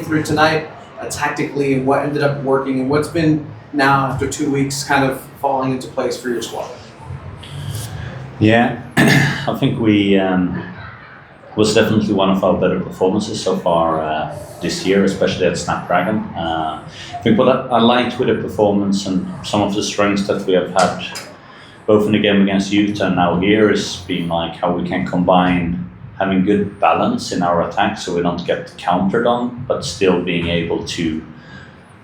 through tonight tactically and what ended up working and what's been now after 2 weeks kind of falling into place for your squad? Yeah, I think we was definitely one of our better performances so far this year, especially at Snapdragon. I think what I liked with the performance and some of the strengths that we have had, both in the game against Utah and now here, is being like how we can combine having good balance in our attack so we don't get countered on, but still being able to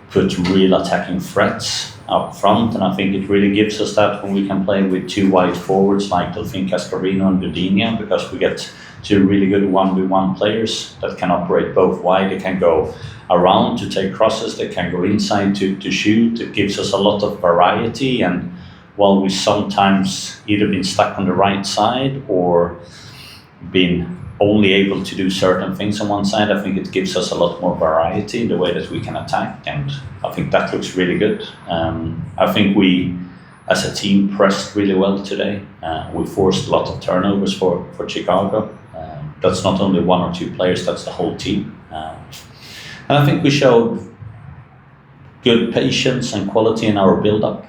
put real attacking threats up front. And I think it really gives us that when we can play with two wide forwards like Delfin Cascarino and Gudinha, because we get two really good 1v1 players that can operate both wide. They can go around to take crosses, they can go inside to shoot. It gives us a lot of variety, and while we sometimes either been stuck on the right side or been only able to do certain things on one side, I think it gives us a lot more variety in the way that we can attack, and I think that looks really good. I think we, as a team, pressed really well today. We forced a lot of turnovers for Chicago. That's not only one or two players, that's the whole team. And I think we showed good patience and quality in our build-up,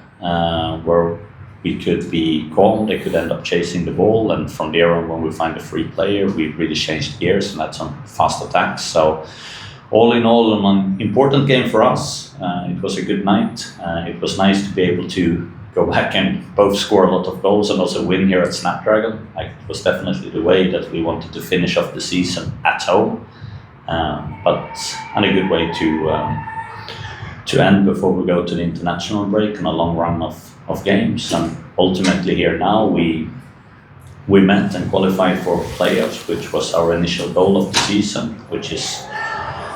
where we could be calm, they could end up chasing the ball, and from there on, when we find a free player, we really changed gears and had some fast attacks. So all in all, an important game for us. It was a good night. It was nice to be able to go back and both score a lot of goals and also win here at Snapdragon. It was definitely the way that we wanted to finish off the season at home, and a good way to end before we go to the international break and a long run of games. And ultimately here now we met and qualified for playoffs, which was our initial goal of the season, which is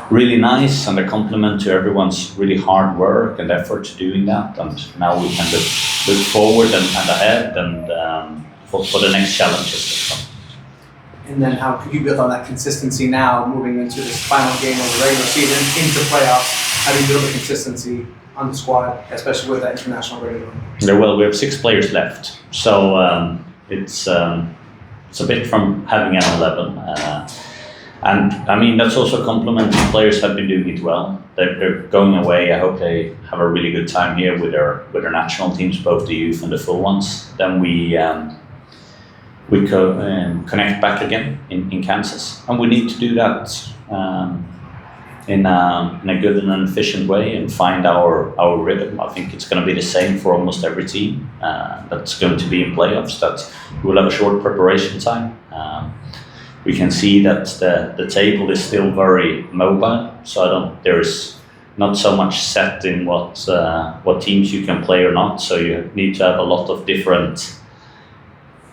really nice and a compliment to everyone's really hard work and effort to doing that. And now we can look forward and ahead and for the next challenges to come. And then how could you build on that consistency now moving into this final game of the regular season into playoffs? How do you build the consistency on the squad, especially with that international break? Yeah, well, we have 6 players left, so it's a bit from having an 11, and I mean that's also a compliment. The players have been doing it well. They're going away. I hope they have a really good time here with their national teams, both the youth and the full ones. Then we connect back again in Kansas, and we need to do that in a good and an efficient way and find our rhythm. I think it's going to be the same for almost every team that's going to be in playoffs, that we'll have a short preparation time. We can see that the table is still very mobile, so there's not so much set in what teams you can play or not, so you need to have a lot of different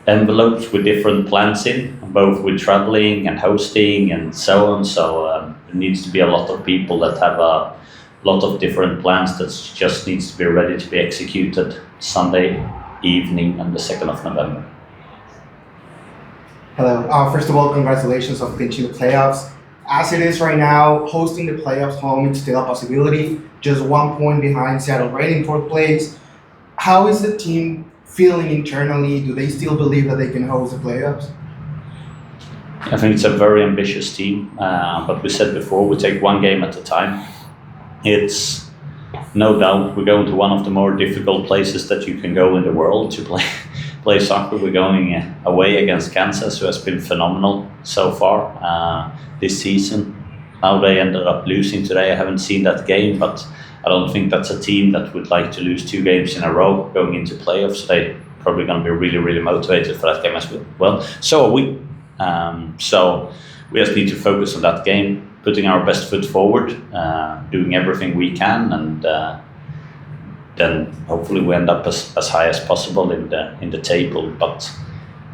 envelopes with different plans in, both with traveling and hosting and so on. So there needs to be a lot of people that have a lot of different plans that just needs to be ready to be executed Sunday evening and the 2nd of November. Hello. First of all, congratulations on clinching the playoffs. As it is right now, hosting the playoffs home is still a possibility. Just 1 point behind Seattle right in 4th place. How is the team feeling internally? Do they still believe that they can host the playoffs? I think it's a very ambitious team, but we said before, we take one game at a time. It's no doubt we're going to one of the more difficult places that you can go in the world to play soccer. We're going away against Kansas, who has been phenomenal so far this season. Now they ended up losing today. I haven't seen that game, but I don't think that's a team that would like to lose 2 games in a row going into playoffs. They're probably going to be really, really motivated for that game as well. So are we. So we just need to focus on that game, putting our best foot forward, doing everything we can, and then hopefully we end up as high as possible in the table. But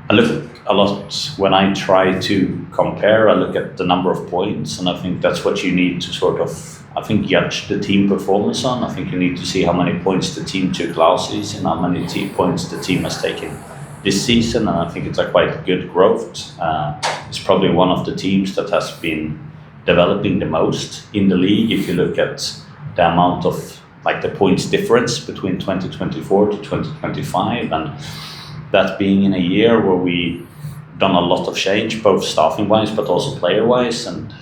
I look a lot when I try to compare. I look at the number of points, and I think that's what you need to sort of, I think, judge the team performance on. I think you need to see how many points the team took last season, how many points the team has taken this season, and I think it's a quite good growth. It's probably one of the teams that has been developing the most in the league. If you look at the amount of the points difference between 2024 to 2025, and that being in a year where we done a lot of change, both staffing wise but also player wise, and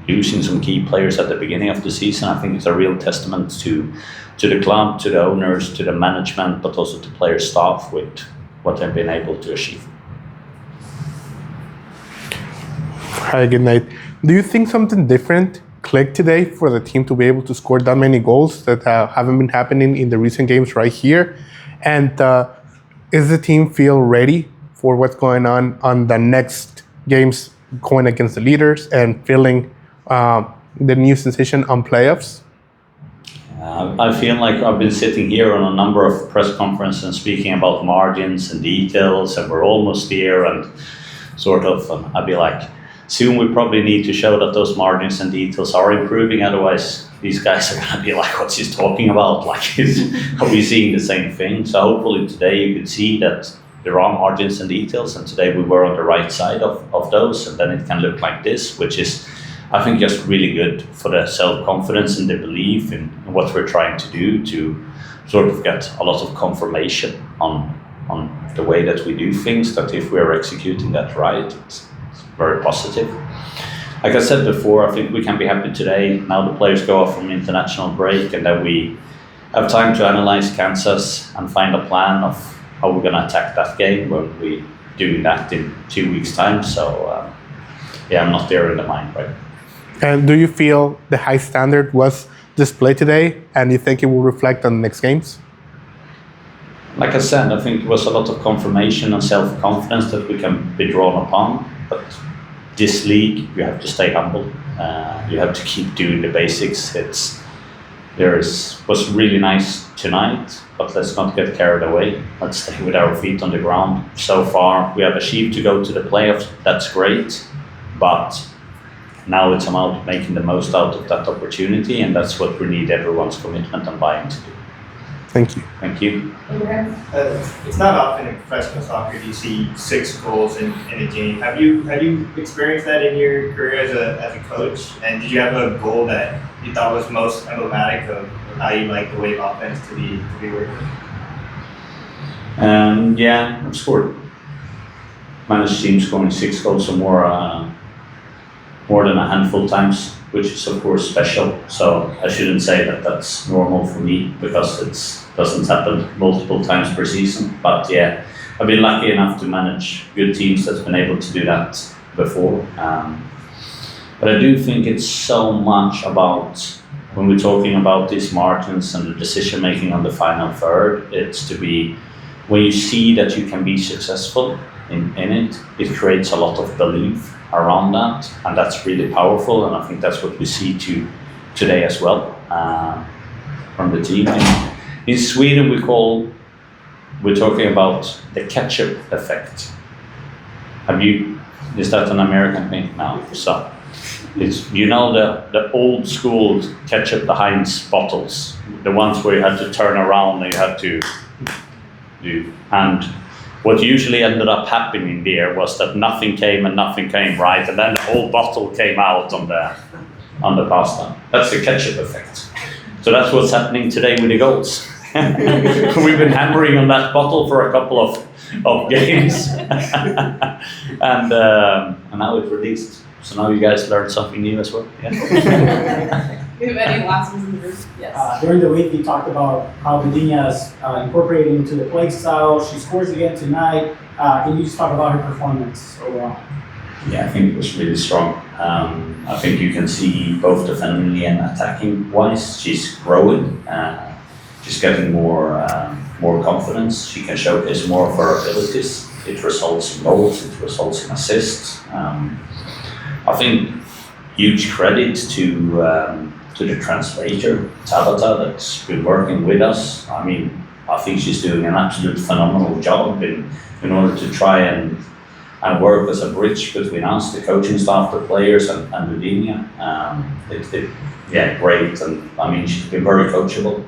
losing some key players at the beginning of the season. I think it's a real testament to the club, to the owners, to the management, but also to player staff with what they've been able to achieve. Hi, good night. Do you think something different clicked today for the team to be able to score that many goals that haven't been happening in the recent games right here? And is the team feel ready for what's going on the next games going against the leaders and feeling the new sensation on playoffs? I feel like I've been sitting here on a number of press conferences and speaking about margins and details, and we're almost there, and sort of, I'd be like, soon we probably need to show that those margins and details are improving, otherwise these guys are going to be like, what's he talking about? Like, are we seeing the same thing? So hopefully today you could see that there are margins and details, and today we were on the right side of those, and then it can look like this, which is, I think, just really good for the self-confidence and the belief in what we're trying to do, to sort of get a lot of confirmation on the way that we do things, that if we're executing that right, it's very positive. Like I said before, I think we can be happy today. Now the players go off from international break, and then we have time to analyze Kansas and find a plan of how we're going to attack that game when we do that in 2 weeks' time. So yeah, I'm not there in the mind right. And do you feel the high standard was displayed today, and you think it will reflect on the next games? Like I said, I think it was a lot of confirmation and self-confidence that we can be drawn upon. But this league, you have to stay humble. You have to keep doing the basics. Was really nice tonight, but let's not get carried away. Let's stay with our feet on the ground. So far, we have achieved to go to the playoffs. That's great, but now it's about making the most out of that opportunity, and that's what we need everyone's commitment and buy-in to do. Thank you. Thank you. It's not often in professional soccer do you see 6 goals in a game. Have you experienced that in your career as a coach? And did you have a goal that you thought was most emblematic of how you like the wave offense to be working? Yeah, I've scored. Managed teams scoring 6 goals or more than a handful of times, which is of course special. So I shouldn't say that that's normal for me, because it doesn't happen multiple times per season. But yeah, I've been lucky enough to manage good teams that's been able to do that before. But I do think it's so much about, when we're talking about these margins and the decision making on the final third, it's to be, when you see that you can be successful in it, it creates a lot of belief around that, and that's really powerful, and I think that's what we see today as well from the team. In Sweden, we're talking about the ketchup effect. Is that an American thing now? So it's, the old school ketchup, the Heinz bottles, the ones where you had to turn around and you had to do, and what usually ended up happening there was that nothing came right, and then the whole bottle came out on the pasta. That's the ketchup effect. So that's what's happening today with the goals. We've been hammering on that bottle for a couple of games, and now it's released. So now you guys learned something new as well. Yeah. Do you have any last ones in the group? Yes. During the week, you talked about how Medina is incorporated into the play style. She scores again tonight. Can you just talk about her performance overall? Yeah, I think it was really strong. I think you can see both defendingly and attacking wise, she's growing. She's getting more confidence. She can showcase more of her abilities. It results in goals. It results in assists. I think huge credit to the translator, Tabata, that's been working with us. I mean, I think she's doing an absolute phenomenal job in order to try and work as a bridge between us, the coaching staff, the players, and Ludinia. Great. And I mean, she's been very coachable,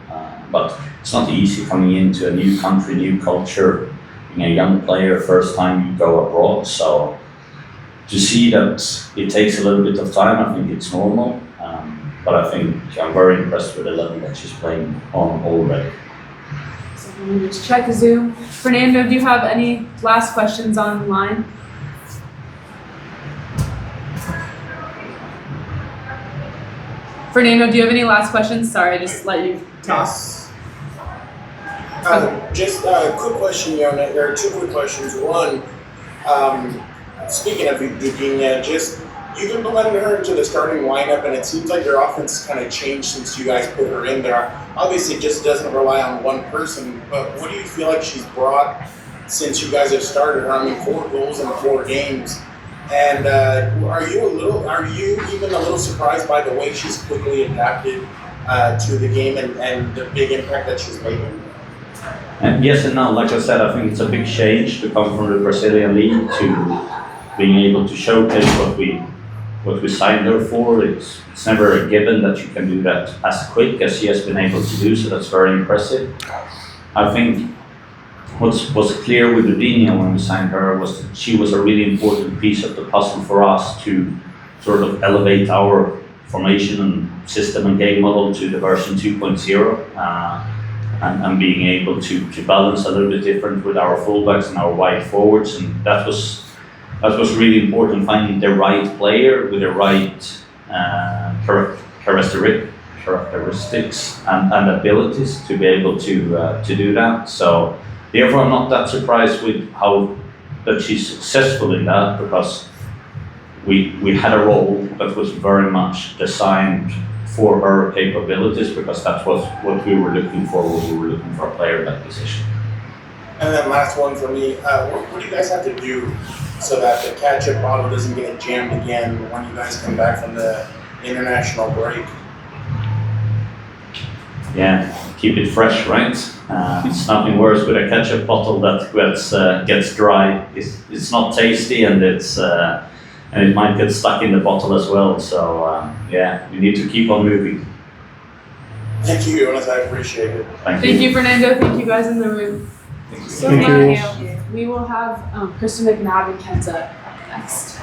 but it's not easy coming into a new country, new culture, being a young player, first time you go abroad. So to see that it takes a little bit of time, I think it's normal. But I think I'm very impressed with the level that she's playing on already. So let me just check Zoom. Fernando, do you have any last questions online? Fernando, do you have any last questions? Sorry, I just let you talk. Yes. Just a quick question, Jonas, or two quick questions. One, speaking of Virginia, just you've implemented her into the starting lineup, and it seems like your offense kind of changed since you guys put her in there. Obviously, it just doesn't rely on one person, but what do you feel like she's brought since you guys have started her? I mean, 4 goals in 4 games. And are you even a little surprised by the way she's quickly adapted to the game and the big impact that she's making? Yes and no. Like I said, I think it's a big change to come from the Brazilian league to being able to showcase what we signed her for. It's never a given that you can do that as quick as she has been able to do. So that's very impressive. I think what's clear with Virginia when we signed her was that she was a really important piece of the puzzle for us to sort of elevate our formation and system and game model to the version 2.0 and being able to balance a little bit different with our fullbacks and our wide forwards, and that was really important, finding the right player with the right characteristics and abilities to be able to do that. So therefore, I'm not that surprised with how that she's successful in that, because we had a role that was very much designed for her capabilities, because that's what we were looking for when we were looking for a player in that position. And then last one for me, what do you guys have to do so that the ketchup bottle doesn't get jammed again when you guys come back from the international break? Yeah, keep it fresh, right? It's nothing worse with a ketchup bottle that gets dry. It's not tasty, and and it might get stuck in the bottle as well. So yeah, we need to keep on moving. Thank you, Jonas. I appreciate it. Thank Thank you, Fernando. Thank you guys in the room. So Thank you. we will have Kristen McNabb and Kenza next.